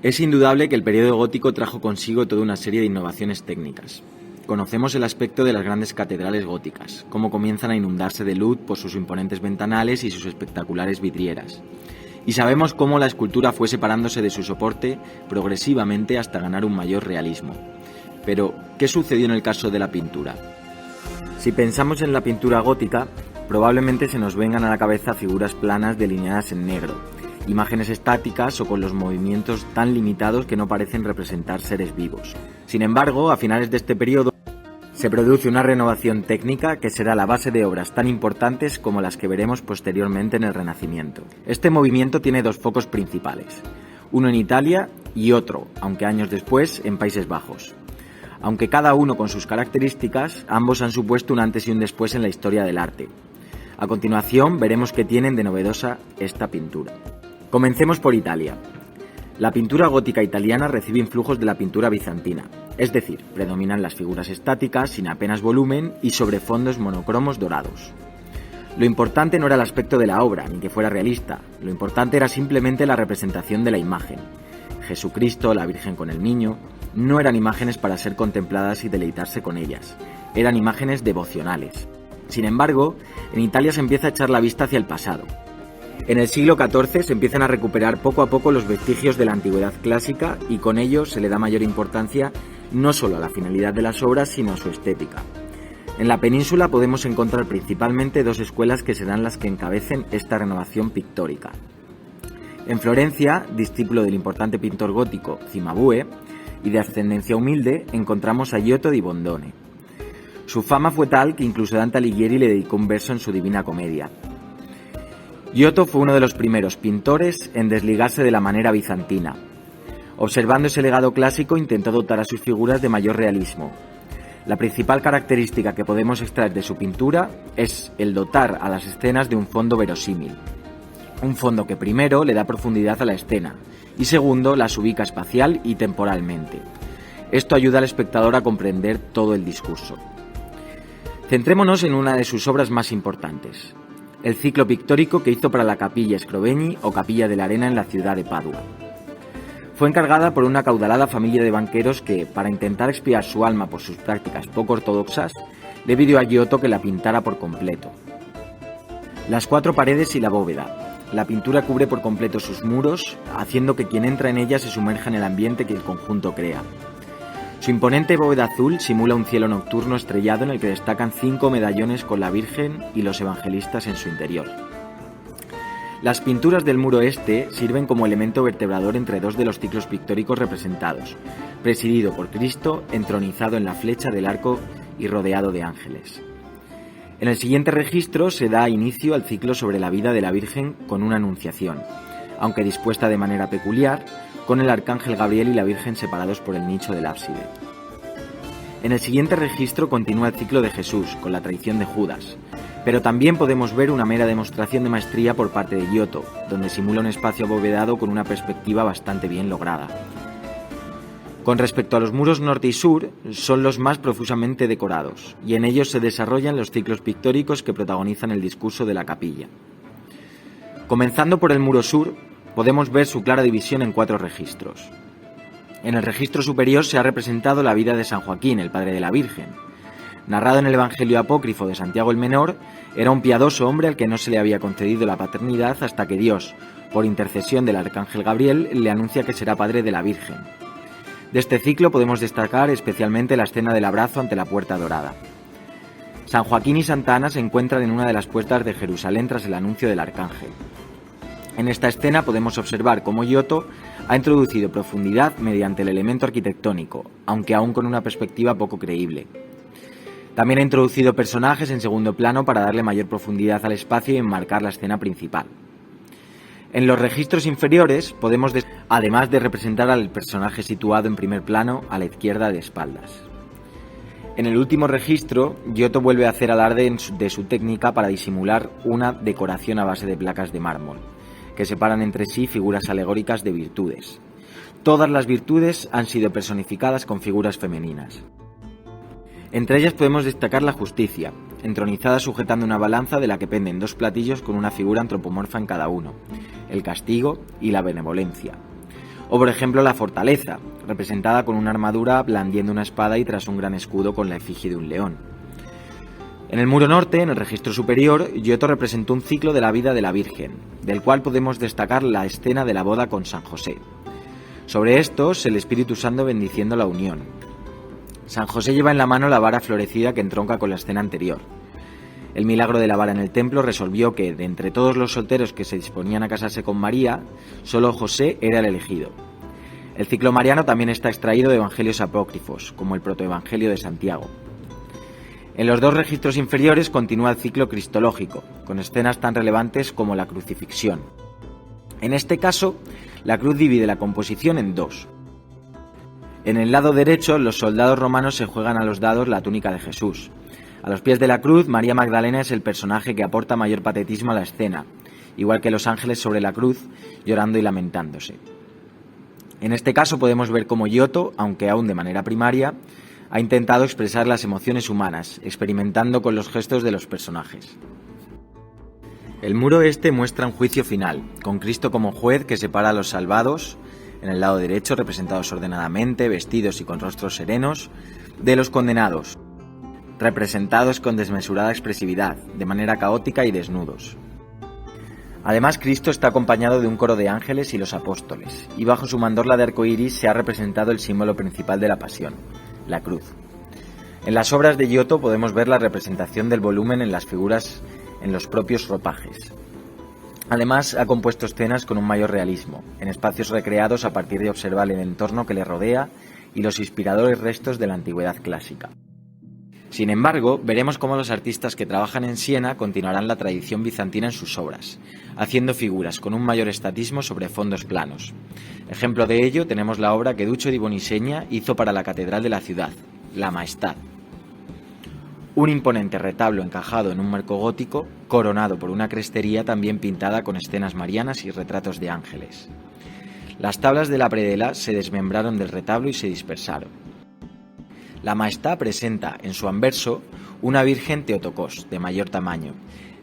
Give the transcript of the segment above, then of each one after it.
Es indudable que el periodo gótico trajo consigo toda una serie de innovaciones técnicas. Conocemos el aspecto de las grandes catedrales góticas, cómo comienzan a inundarse de luz por sus imponentes ventanales y sus espectaculares vidrieras. Y sabemos cómo la escultura fue separándose de su soporte progresivamente hasta ganar un mayor realismo. Pero, ¿qué sucedió en el caso de la pintura? Si pensamos en la pintura gótica, probablemente se nos vengan a la cabeza figuras planas delineadas en negro, imágenes estáticas o con los movimientos tan limitados que no parecen representar seres vivos. Sin embargo, a finales de este periodo se produce una renovación técnica que será la base de obras tan importantes como las que veremos posteriormente en el Renacimiento. Este movimiento tiene dos focos principales, uno en Italia y otro, aunque años después, en Países Bajos. Aunque cada uno con sus características, ambos han supuesto un antes y un después en la historia del arte. A continuación veremos qué tienen de novedosa esta pintura. Comencemos por Italia. La pintura gótica italiana recibe influjos de la pintura bizantina, es decir, predominan las figuras estáticas sin apenas volumen y sobre fondos monocromos dorados. Lo importante no era el aspecto de la obra, ni que fuera realista, lo importante era simplemente la representación de la imagen. Jesucristo, la Virgen con el Niño, no eran imágenes para ser contempladas y deleitarse con ellas, eran imágenes devocionales. Sin embargo, en Italia se empieza a echar la vista hacia el pasado. En el siglo XIV se empiezan a recuperar poco a poco los vestigios de la antigüedad clásica y con ello se le da mayor importancia no solo a la finalidad de las obras, sino a su estética. En la península podemos encontrar principalmente dos escuelas que serán las que encabecen esta renovación pictórica. En Florencia, discípulo del importante pintor gótico Cimabue y de ascendencia humilde, encontramos a Giotto di Bondone. Su fama fue tal que incluso Dante Alighieri le dedicó un verso en su Divina Comedia. Giotto fue uno de los primeros pintores en desligarse de la manera bizantina. Observando ese legado clásico, intentó dotar a sus figuras de mayor realismo. La principal característica que podemos extraer de su pintura es el dotar a las escenas de un fondo verosímil. Un fondo que primero le da profundidad a la escena y segundo las ubica espacial y temporalmente. Esto ayuda al espectador a comprender todo el discurso. Centrémonos en una de sus obras más importantes, el ciclo pictórico que hizo para la Capilla Scrovegni o Capilla de la Arena en la ciudad de Padua. Fue encargada por una acaudalada familia de banqueros que, para intentar expiar su alma por sus prácticas poco ortodoxas, le pidió a Giotto que la pintara por completo. Las cuatro paredes y la bóveda. La pintura cubre por completo sus muros, haciendo que quien entra en ella se sumerja en el ambiente que el conjunto crea. Su imponente bóveda azul simula un cielo nocturno estrellado en el que destacan 5 medallones con la Virgen y los evangelistas en su interior. Las pinturas del muro este sirven como elemento vertebrador entre dos de los ciclos pictóricos representados, presidido por Cristo entronizado en la flecha del arco y rodeado de ángeles. En el siguiente registro se da inicio al ciclo sobre la vida de la Virgen con una anunciación, aunque dispuesta de manera peculiar, con el arcángel Gabriel y la Virgen separados por el nicho del ábside. En el siguiente registro continúa el ciclo de Jesús, con la traición de Judas, pero también podemos ver una mera demostración de maestría por parte de Giotto, donde simula un espacio abovedado con una perspectiva bastante bien lograda. Con respecto a los muros norte y sur, son los más profusamente decorados, y en ellos se desarrollan los ciclos pictóricos que protagonizan el discurso de la capilla. Comenzando por el muro sur, podemos ver su clara división en 4 registros. En el registro superior se ha representado la vida de San Joaquín, el padre de la Virgen. Narrado en el Evangelio apócrifo de Santiago el Menor, era un piadoso hombre al que no se le había concedido la paternidad hasta que Dios, por intercesión del arcángel Gabriel, le anuncia que será padre de la Virgen. De este ciclo podemos destacar especialmente la escena del abrazo ante la Puerta Dorada. San Joaquín y Santa Ana se encuentran en una de las puertas de Jerusalén tras el anuncio del arcángel. En esta escena podemos observar cómo Giotto ha introducido profundidad mediante el elemento arquitectónico, aunque aún con una perspectiva poco creíble. También ha introducido personajes en segundo plano para darle mayor profundidad al espacio y enmarcar la escena principal. En los registros inferiores podemos, además de representar al personaje situado en primer plano a la izquierda de espaldas. En el último registro, Giotto vuelve a hacer alarde de su técnica para disimular una decoración a base de placas de mármol, que separan entre sí figuras alegóricas de virtudes. Todas las virtudes han sido personificadas con figuras femeninas. Entre ellas podemos destacar la justicia, entronizada sujetando una balanza de la que penden 2 platillos con una figura antropomorfa en cada uno, el castigo y la benevolencia. O por ejemplo la fortaleza, representada con una armadura blandiendo una espada y tras un gran escudo con la efigie de un león. En el muro norte, en el registro superior, Giotto representó un ciclo de la vida de la Virgen, del cual podemos destacar la escena de la boda con San José. Sobre estos, el Espíritu Santo bendiciendo la unión. San José lleva en la mano la vara florecida que entronca con la escena anterior. El milagro de la vara en el templo resolvió que, de entre todos los solteros que se disponían a casarse con María, solo José era el elegido. El ciclo mariano también está extraído de evangelios apócrifos, como el protoevangelio de Santiago. En los dos registros inferiores continúa el ciclo cristológico, con escenas tan relevantes como la crucifixión. En este caso, la cruz divide la composición en dos. En el lado derecho, los soldados romanos se juegan a los dados la túnica de Jesús. A los pies de la cruz, María Magdalena es el personaje que aporta mayor patetismo a la escena, igual que los ángeles sobre la cruz, llorando y lamentándose. En este caso podemos ver cómo Giotto, aunque aún de manera primaria, ha intentado expresar las emociones humanas, experimentando con los gestos de los personajes. El muro este muestra un juicio final, con Cristo como juez que separa a los salvados, en el lado derecho representados ordenadamente, vestidos y con rostros serenos, de los condenados, representados con desmesurada expresividad, de manera caótica y desnudos. Además, Cristo está acompañado de un coro de ángeles y los apóstoles, y bajo su mandorla de arco iris se ha representado el símbolo principal de la pasión, la cruz. En las obras de Giotto podemos ver la representación del volumen en las figuras en los propios ropajes. Además, ha compuesto escenas con un mayor realismo, en espacios recreados a partir de observar el entorno que le rodea y los inspiradores restos de la antigüedad clásica. Sin embargo, veremos cómo los artistas que trabajan en Siena continuarán la tradición bizantina en sus obras, haciendo figuras con un mayor estatismo sobre fondos planos. Ejemplo de ello tenemos la obra que Duccio di Bonisegna hizo para la catedral de la ciudad, La Maestad. Un imponente retablo encajado en un marco gótico, coronado por una crestería también pintada con escenas marianas y retratos de ángeles. Las tablas de la predela se desmembraron del retablo y se dispersaron. La Maestad presenta en su anverso una Virgen Teotocós de mayor tamaño,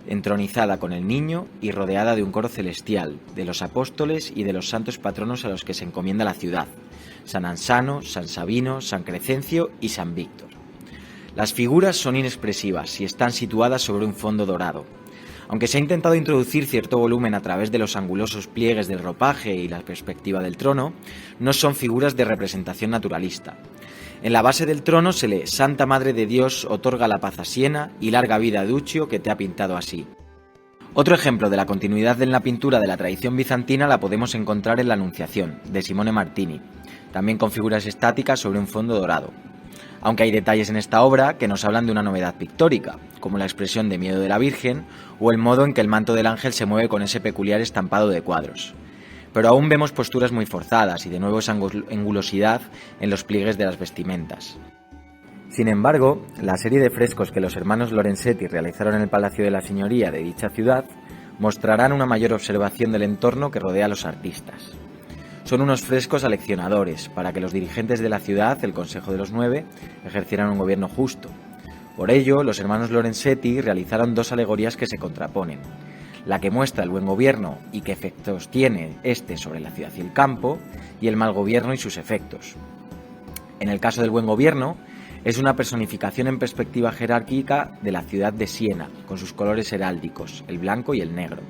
entronizada con el niño y rodeada de un coro celestial, de los apóstoles y de los santos patronos a los que se encomienda la ciudad, San Ansano, San Sabino, San Crescencio y San Víctor. Las figuras son inexpresivas y están situadas sobre un fondo dorado. Aunque se ha intentado introducir cierto volumen a través de los angulosos pliegues del ropaje y la perspectiva del trono, no son figuras de representación naturalista. En la base del trono se lee «Santa Madre de Dios, otorga la paz a Siena y larga vida a Duccio que te ha pintado así». Otro ejemplo de la continuidad en la pintura de la tradición bizantina la podemos encontrar en la Anunciación, de Simone Martini, también con figuras estáticas sobre un fondo dorado. Aunque hay detalles en esta obra que nos hablan de una novedad pictórica, como la expresión de miedo de la Virgen o el modo en que el manto del ángel se mueve con ese peculiar estampado de cuadros. Pero aún vemos posturas muy forzadas y de nuevo esa angulosidad en los pliegues de las vestimentas. Sin embargo, la serie de frescos que los hermanos Lorenzetti realizaron en el Palacio de la Signoria de dicha ciudad mostrarán una mayor observación del entorno que rodea a los artistas. Son unos frescos aleccionadores para que los dirigentes de la ciudad, el Consejo de los Nueve, ejercieran un gobierno justo. Por ello, los hermanos Lorenzetti realizaron dos alegorías que se contraponen: la que muestra el buen gobierno y qué efectos tiene este sobre la ciudad y el campo, y el mal gobierno y sus efectos. En el caso del buen gobierno, es una personificación en perspectiva jerárquica de la ciudad de Siena, con sus colores heráldicos, el blanco y el negro.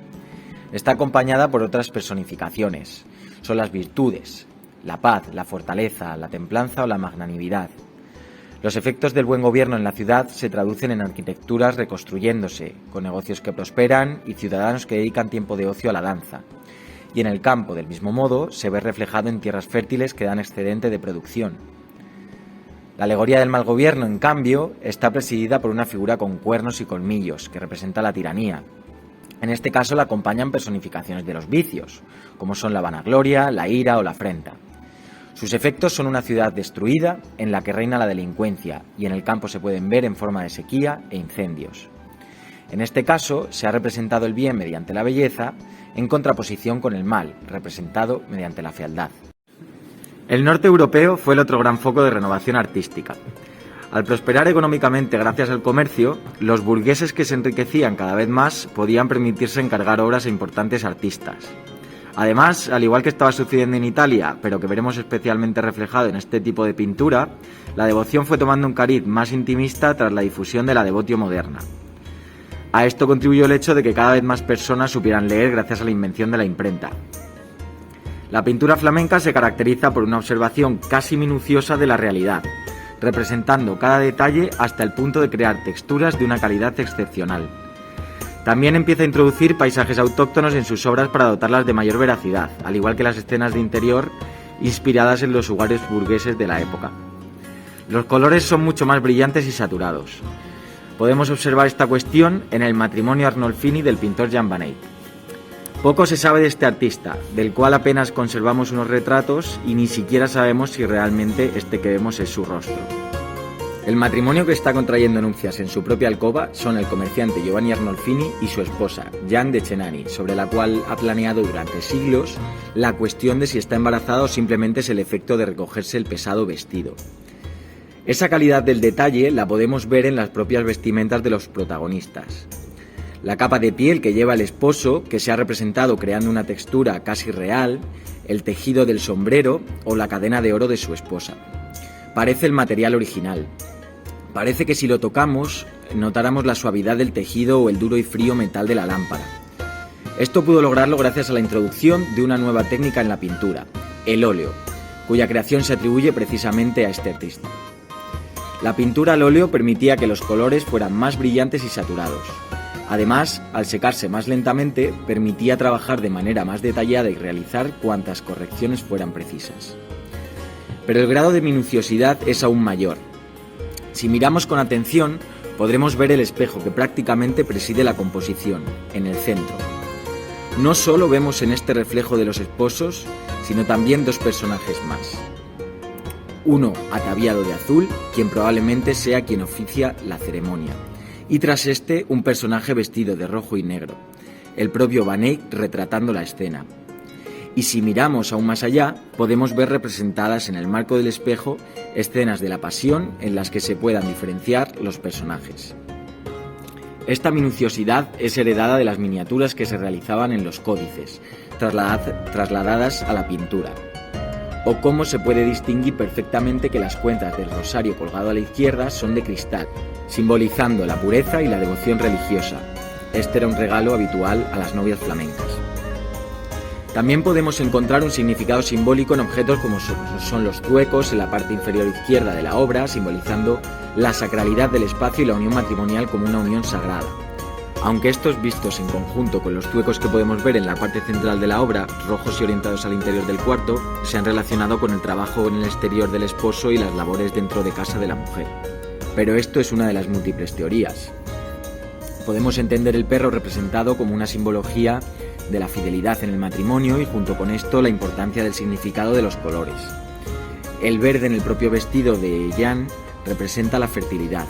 Está acompañada por otras personificaciones. Son las virtudes, la paz, la fortaleza, la templanza o la magnanimidad. Los efectos del buen gobierno en la ciudad se traducen en arquitecturas reconstruyéndose, con negocios que prosperan y ciudadanos que dedican tiempo de ocio a la danza. Y en el campo, del mismo modo, se ve reflejado en tierras fértiles que dan excedente de producción. La alegoría del mal gobierno, en cambio, está presidida por una figura con cuernos y colmillos, que representa la tiranía. En este caso la acompañan personificaciones de los vicios, como son la vanagloria, la ira o la afrenta. Sus efectos son una ciudad destruida en la que reina la delincuencia y en el campo se pueden ver en forma de sequía e incendios. En este caso se ha representado el bien mediante la belleza en contraposición con el mal, representado mediante la fealdad. El norte europeo fue el otro gran foco de renovación artística. Al prosperar económicamente gracias al comercio, los burgueses que se enriquecían cada vez más podían permitirse encargar obras a importantes artistas. Además, al igual que estaba sucediendo en Italia, pero que veremos especialmente reflejado en este tipo de pintura, la devoción fue tomando un cariz más intimista tras la difusión de la devotio moderna. A esto contribuyó el hecho de que cada vez más personas supieran leer gracias a la invención de la imprenta. La pintura flamenca se caracteriza por una observación casi minuciosa de la realidad, representando cada detalle hasta el punto de crear texturas de una calidad excepcional. También empieza a introducir paisajes autóctonos en sus obras para dotarlas de mayor veracidad, al igual que las escenas de interior inspiradas en los hogares burgueses de la época. Los colores son mucho más brillantes y saturados. Podemos observar esta cuestión en el matrimonio Arnolfini del pintor Jan van Eyck. Poco se sabe de este artista, del cual apenas conservamos unos retratos y ni siquiera sabemos si realmente este que vemos es su rostro. El matrimonio que está contrayendo nupcias en su propia alcoba son el comerciante Giovanni Arnolfini y su esposa, Jeanne de Chenani, sobre la cual ha planeado durante siglos la cuestión de si está embarazada o simplemente es el efecto de recogerse el pesado vestido. Esa calidad del detalle la podemos ver en las propias vestimentas de los protagonistas. La capa de piel que lleva el esposo, que se ha representado creando una textura casi real, el tejido del sombrero o la cadena de oro de su esposa. Parece el material original. Parece que si lo tocamos, notáramos la suavidad del tejido o el duro y frío metal de la lámpara. Esto pudo lograrlo gracias a la introducción de una nueva técnica en la pintura, el óleo, cuya creación se atribuye precisamente a este artista. La pintura al óleo permitía que los colores fueran más brillantes y saturados. Además, al secarse más lentamente, permitía trabajar de manera más detallada y realizar cuantas correcciones fueran precisas. Pero el grado de minuciosidad es aún mayor. Si miramos con atención, podremos ver el espejo que prácticamente preside la composición, en el centro. No solo vemos en este reflejo de los esposos, sino también dos personajes más. Uno ataviado de azul, quien probablemente sea quien oficia la ceremonia, y tras este un personaje vestido de rojo y negro, el propio Van Eyck retratando la escena. Y si miramos aún más allá, podemos ver representadas en el marco del espejo escenas de la pasión en las que se puedan diferenciar los personajes. Esta minuciosidad es heredada de las miniaturas que se realizaban en los códices, trasladadas a la pintura. O cómo se puede distinguir perfectamente que las cuentas del rosario colgado a la izquierda son de cristal, simbolizando la pureza y la devoción religiosa. Este era un regalo habitual a las novias flamencas. También podemos encontrar un significado simbólico en objetos como son los zuecos en la parte inferior izquierda de la obra, simbolizando la sacralidad del espacio y la unión matrimonial como una unión sagrada. Aunque estos vistos en conjunto con los zuecos que podemos ver en la parte central de la obra, rojos y orientados al interior del cuarto, se han relacionado con el trabajo en el exterior del esposo y las labores dentro de casa de la mujer. Pero esto es una de las múltiples teorías. Podemos entender el perro representado como una simbología de la fidelidad en el matrimonio y junto con esto la importancia del significado de los colores. El verde en el propio vestido de Jeanne representa la fertilidad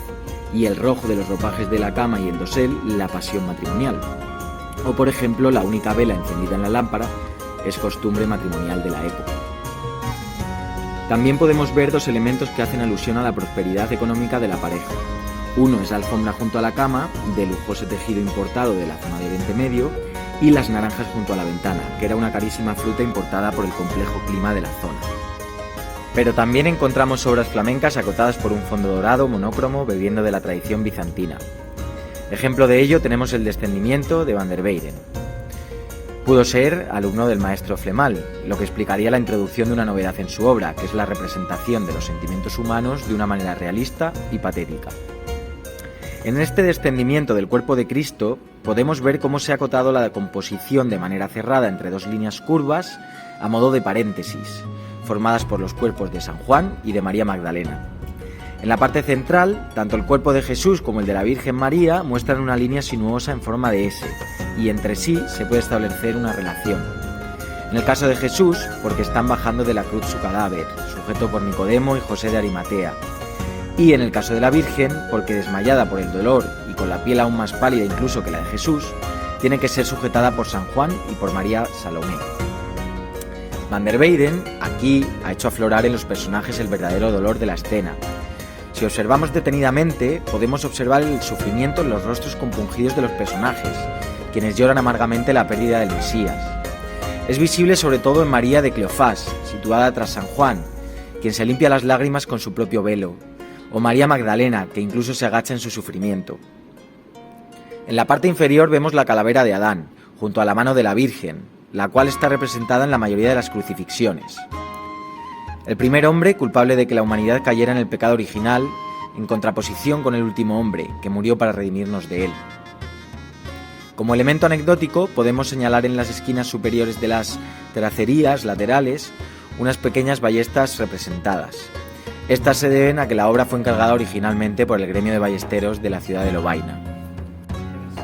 y el rojo de los ropajes de la cama y el dosel la pasión matrimonial. O por ejemplo, la única vela encendida en la lámpara es costumbre matrimonial de la época. También podemos ver dos elementos que hacen alusión a la prosperidad económica de la pareja. Uno es la alfombra junto a la cama, de lujoso tejido importado de la zona de Oriente Medio, y las naranjas junto a la ventana, que era una carísima fruta importada por el complejo clima de la zona. Pero también encontramos obras flamencas acotadas por un fondo dorado monócromo bebiendo de la tradición bizantina. Ejemplo de ello tenemos el Descendimiento de Van der Weyden. Pudo ser alumno del maestro Flemal, lo que explicaría la introducción de una novedad en su obra, que es la representación de los sentimientos humanos de una manera realista y patética. En este descendimiento del cuerpo de Cristo podemos ver cómo se ha acotado la composición de manera cerrada entre dos líneas curvas a modo de paréntesis, formadas por los cuerpos de San Juan y de María Magdalena. En la parte central, tanto el cuerpo de Jesús como el de la Virgen María muestran una línea sinuosa en forma de S, y entre sí se puede establecer una relación. En el caso de Jesús, porque están bajando de la cruz su cadáver, sujeto por Nicodemo y José de Arimatea. Y en el caso de la Virgen, porque desmayada por el dolor y con la piel aún más pálida incluso que la de Jesús, tiene que ser sujetada por San Juan y por María Salomé. Van der Weyden aquí ha hecho aflorar en los personajes el verdadero dolor de la escena. Si observamos detenidamente, podemos observar el sufrimiento en los rostros compungidos de los personajes, quienes lloran amargamente la pérdida del Mesías. Es visible sobre todo en María de Cleofás, situada tras San Juan, quien se limpia las lágrimas con su propio velo, o María Magdalena, que incluso se agacha en su sufrimiento. En la parte inferior vemos la calavera de Adán, junto a la mano de la Virgen, la cual está representada en la mayoría de las crucifixiones. El primer hombre, culpable de que la humanidad cayera en el pecado original, en contraposición con el último hombre, que murió para redimirnos de él. Como elemento anecdótico, podemos señalar en las esquinas superiores de las terracerías laterales unas pequeñas ballestas representadas. Estas se deben a que la obra fue encargada originalmente por el gremio de ballesteros de la ciudad de Lovaina.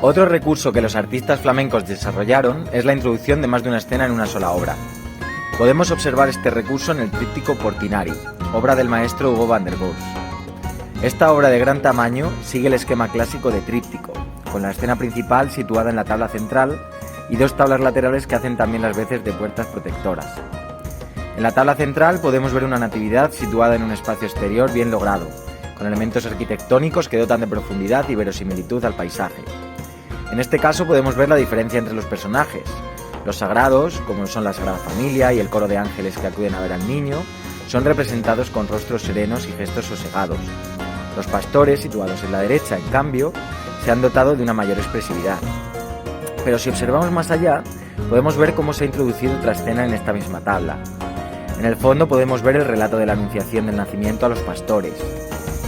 Otro recurso que los artistas flamencos desarrollaron es la introducción de más de una escena en una sola obra. Podemos observar este recurso en el tríptico Portinari, obra del maestro Hugo van der Goes. Esta obra de gran tamaño sigue el esquema clásico de tríptico, con la escena principal situada en la tabla central y dos tablas laterales que hacen también las veces de puertas protectoras. En la tabla central podemos ver una natividad situada en un espacio exterior bien logrado, con elementos arquitectónicos que dotan de profundidad y verosimilitud al paisaje. En este caso podemos ver la diferencia entre los personajes. Los sagrados, como son la Sagrada Familia y el coro de ángeles que acuden a ver al niño, son representados con rostros serenos y gestos sosegados. Los pastores, situados en la derecha, en cambio, se han dotado de una mayor expresividad. Pero si observamos más allá, podemos ver cómo se ha introducido otra escena en esta misma tabla. En el fondo podemos ver el relato de la anunciación del nacimiento a los pastores.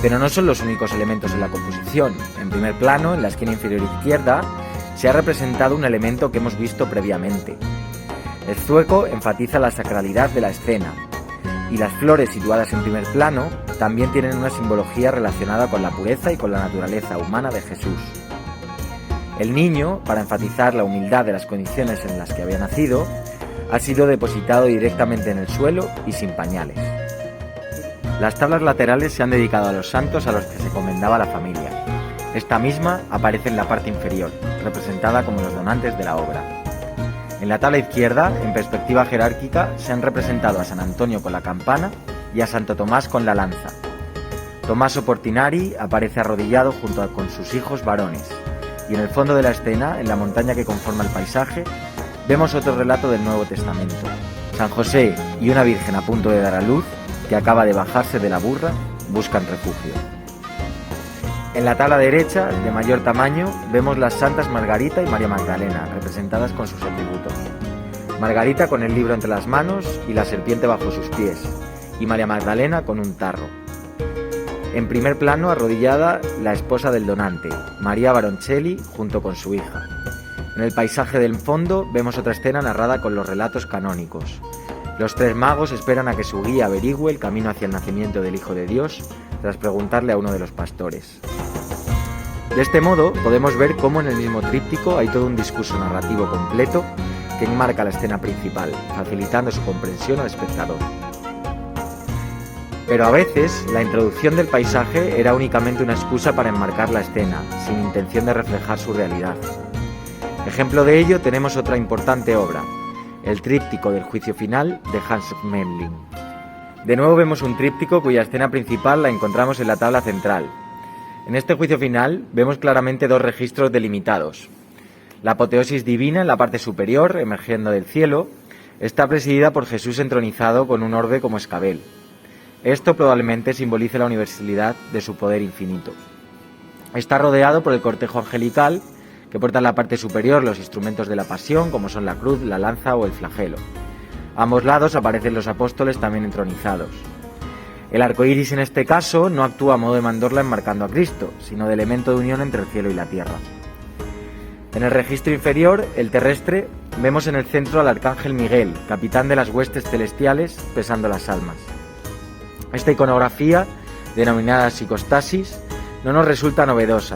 Pero no son los únicos elementos de la composición. En primer plano, en la esquina inferior izquierda, se ha representado un elemento que hemos visto previamente. El zueco enfatiza la sacralidad de la escena, y las flores situadas en primer plano también tienen una simbología relacionada con la pureza y con la naturaleza humana de Jesús. El niño, para enfatizar la humildad de las condiciones en las que había nacido, ha sido depositado directamente en el suelo y sin pañales. Las tablas laterales se han dedicado a los santos a los que se encomendaba la familia. Esta misma aparece en la parte inferior, representada como los donantes de la obra. En la tabla izquierda, en perspectiva jerárquica, se han representado a San Antonio con la campana y a Santo Tomás con la lanza. Tommaso Portinari aparece arrodillado junto con sus hijos varones, y en el fondo de la escena, en la montaña que conforma el paisaje, vemos otro relato del Nuevo Testamento. San José y una virgen a punto de dar a luz, que acaba de bajarse de la burra, buscan refugio. En la tabla derecha, de mayor tamaño, vemos las santas Margarita y María Magdalena, representadas con sus atributos. Margarita con el libro entre las manos y la serpiente bajo sus pies, y María Magdalena con un tarro. En primer plano, arrodillada, la esposa del donante, María Baroncelli, junto con su hija. En el paisaje del fondo vemos otra escena narrada con los relatos canónicos. Los tres magos esperan a que su guía averigüe el camino hacia el nacimiento del Hijo de Dios, tras preguntarle a uno de los pastores. De este modo, podemos ver cómo en el mismo tríptico hay todo un discurso narrativo completo que enmarca la escena principal, facilitando su comprensión al espectador. Pero a veces, la introducción del paisaje era únicamente una excusa para enmarcar la escena, sin intención de reflejar su realidad. Ejemplo de ello tenemos otra importante obra, el tríptico del Juicio Final de Hans Memling. De nuevo vemos un tríptico cuya escena principal la encontramos en la tabla central. En este Juicio Final vemos claramente dos registros delimitados. La apoteosis divina en la parte superior, emergiendo del cielo, está presidida por Jesús entronizado con un orbe como escabel. Esto probablemente simbolice la universalidad de su poder infinito. Está rodeado por el cortejo angelical, que porta en la parte superior los instrumentos de la pasión, como son la cruz, la lanza o el flagelo. A ambos lados aparecen los apóstoles también entronizados. El arco iris en este caso no actúa a modo de mandorla enmarcando a Cristo, sino de elemento de unión entre el cielo y la tierra. En el registro inferior, el terrestre, vemos en el centro al arcángel Miguel, capitán de las huestes celestiales, pesando las almas. Esta iconografía, denominada psicostasis, no nos resulta novedosa.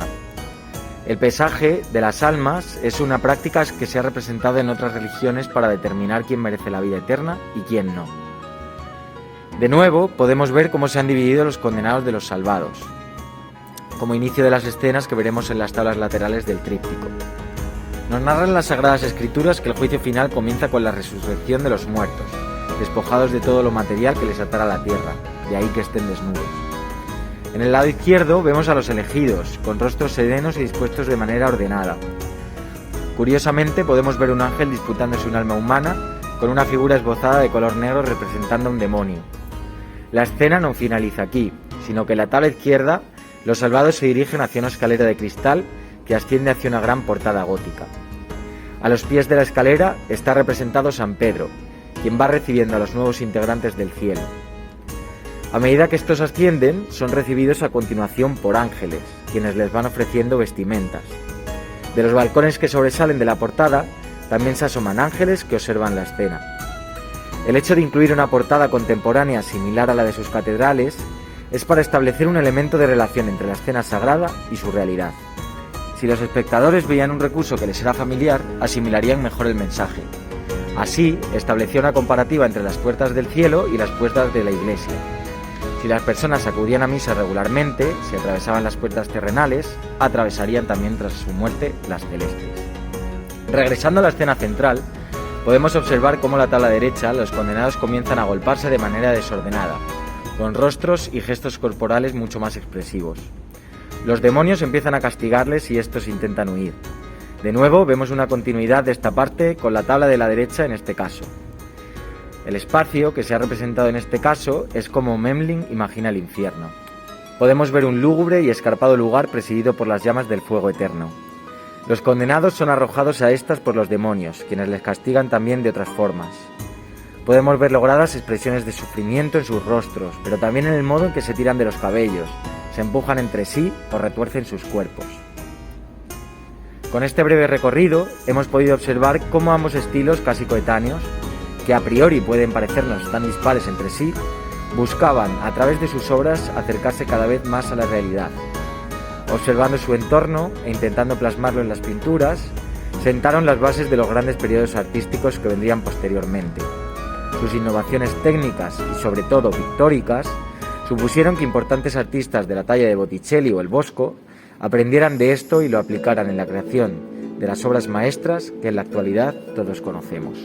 El pesaje de las almas es una práctica que se ha representado en otras religiones para determinar quién merece la vida eterna y quién no. De nuevo, podemos ver cómo se han dividido los condenados de los salvados, como inicio de las escenas que veremos en las tablas laterales del tríptico. Nos narran las Sagradas Escrituras que el juicio final comienza con la resurrección de los muertos, despojados de todo lo material que les atara a la tierra, de ahí que estén desnudos. En el lado izquierdo vemos a los elegidos, con rostros serenos y dispuestos de manera ordenada. Curiosamente podemos ver un ángel disputándose un alma humana con una figura esbozada de color negro representando a un demonio. La escena no finaliza aquí, sino que en la tabla izquierda los salvados se dirigen hacia una escalera de cristal que asciende hacia una gran portada gótica. A los pies de la escalera está representado San Pedro, quien va recibiendo a los nuevos integrantes del cielo. A medida que estos ascienden, son recibidos a continuación por ángeles, quienes les van ofreciendo vestimentas. De los balcones que sobresalen de la portada, también se asoman ángeles que observan la escena. El hecho de incluir una portada contemporánea similar a la de sus catedrales es para establecer un elemento de relación entre la escena sagrada y su realidad. Si los espectadores veían un recurso que les era familiar, asimilarían mejor el mensaje. Así, estableció una comparativa entre las puertas del cielo y las puertas de la iglesia. Si las personas acudían a misa regularmente, si atravesaban las puertas terrenales, atravesarían también tras su muerte las celestes. Regresando a la escena central, podemos observar cómo a la tabla derecha los condenados comienzan a agolparse de manera desordenada, con rostros y gestos corporales mucho más expresivos. Los demonios empiezan a castigarles y estos intentan huir. De nuevo vemos una continuidad de esta parte con la tabla de la derecha en este caso. El espacio que se ha representado en este caso es como Memling imagina el infierno. Podemos ver un lúgubre y escarpado lugar presidido por las llamas del fuego eterno. Los condenados son arrojados a estas por los demonios, quienes les castigan también de otras formas. Podemos ver logradas expresiones de sufrimiento en sus rostros, pero también en el modo en que se tiran de los cabellos, se empujan entre sí o retuercen sus cuerpos. Con este breve recorrido hemos podido observar cómo ambos estilos casi coetáneos, que a priori pueden parecernos tan dispares entre sí, buscaban a través de sus obras acercarse cada vez más a la realidad. Observando su entorno e intentando plasmarlo en las pinturas, sentaron las bases de los grandes periodos artísticos que vendrían posteriormente. Sus innovaciones técnicas y sobre todo pictóricas supusieron que importantes artistas de la talla de Botticelli o el Bosco aprendieran de esto y lo aplicaran en la creación de las obras maestras que en la actualidad todos conocemos.